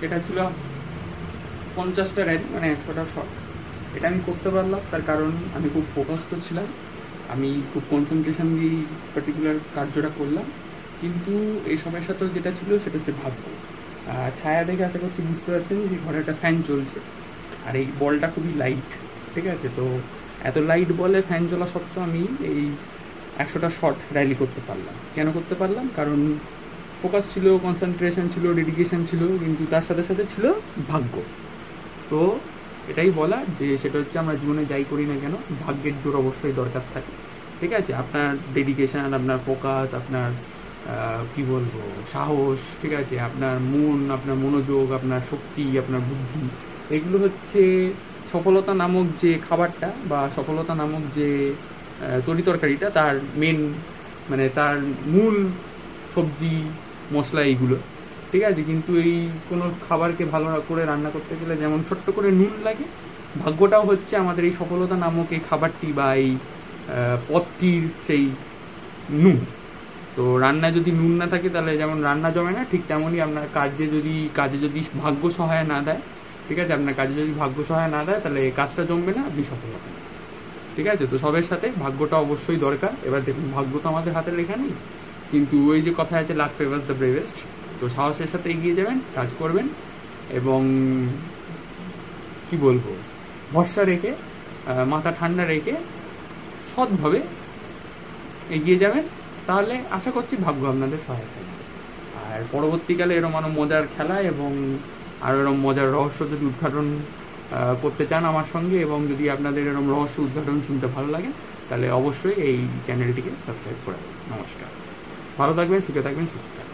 সেটা ছিল 50টা র্যালি, মানে 100টা শট। এটা আমি করতে পারলাম তার কারণ আমি খুব ফোকাসড ছিলাম, আমি খুব কনসেন্ট্রেশন দিয়ে পার্টিকুলার কার্যটা করলাম। কিন্তু এইসবের সাথেও যেটা ছিল সেটা হচ্ছে ভাগ্য। ছায়া দেখে আশা করছি বুঝতে পারছেন যে ঘরে একটা ফ্যান চলছে, আর এই বলটা খুবই লাইট, ঠিক আছে? তো এত লাইট বলে ফ্যান চলা সত্ত্বেও আমি এই 100টা শট র্যালি করতে পারলাম। কেন করতে পারলাম? কারণ ফোকাস ছিল, কনসেন্ট্রেশন ছিল, ডেডিকেশন ছিল, কিন্তু তার সাথে সাথে ছিল ভাগ্য। তো এটাই বলা যে সেটা হচ্ছে আমরা জীবনে যাই করি না কেন, ভাগ্যের জোর অবশ্যই দরকার থাকে, ঠিক আছে? আপনার ডেডিকেশন, আপনার ফোকাস, আপনার কি বলবো, সাহস, ঠিক আছে, আপনার মন, আপনার মনোযোগ, আপনার শক্তি, আপনার বুদ্ধি, এগুলো হচ্ছে সফলতা নামক যে খাবারটা বা সফলতা নামক যে তরিতরকারিটা, তার মেন, মানে তার মূল সবজি মশলা এইগুলো, ঠিক আছে? কিন্তু এই কোনো খাবারকে ভালো করে রান্না করতে গেলে যেমন ছোট্ট করে নুন লাগে, ভাগ্যটাও হচ্ছে আমাদের এই সফলতা নামক এই খাবারটি বা এই পদটির সেই নুন। তো রান্নায় যদি নুন না থাকে তাহলে যেমন রান্না জমে না, ঠিক তেমনই আপনার কাজে যদি ভাগ্য সহায় না দেয়, ঠিক আছে, আপনার কাজে যদি ভাগ্য সহায় না দেয় তাহলে কাজটা জমবে না, আপনি সফল হবেন না, ঠিক আছে? তো সবের সাথে ভাগ্যটা অবশ্যই দরকার। এবার দেখুন, ভাগ্য তো আমাদের হাতে লেখা নেই, কিন্তু ওই যে কথা আছে, লাক ফেভার্স দ্য ব্রেভেস্ট। তো সাহসের সাথে এগিয়ে যাবেন, কাজ করবেন, এবং কি বলবো, ভরসা রেখে, মাথা ঠান্ডা রেখে সৎভাবে এগিয়ে যাবেন, তাহলে আশা করছি ভাগ্য আপনাদের সহায়তা করবে। আর পরবর্তীকালে এরকম আরও মজার খেলা এবং আরও এরকম মজার রহস্য যদি উদ্ঘাটন করতে চান আমার সঙ্গে, এবং যদি আপনাদের এরকম রহস্য উদ্ঘাটন শুনতে ভালো লাগে, তাহলে অবশ্যই এই চ্যানেলটিকে সাবস্ক্রাইব করে দেবেন। নমস্কার, ভালো থাকবেন, সুখে থাকবেন, সুস্থ থাকবেন।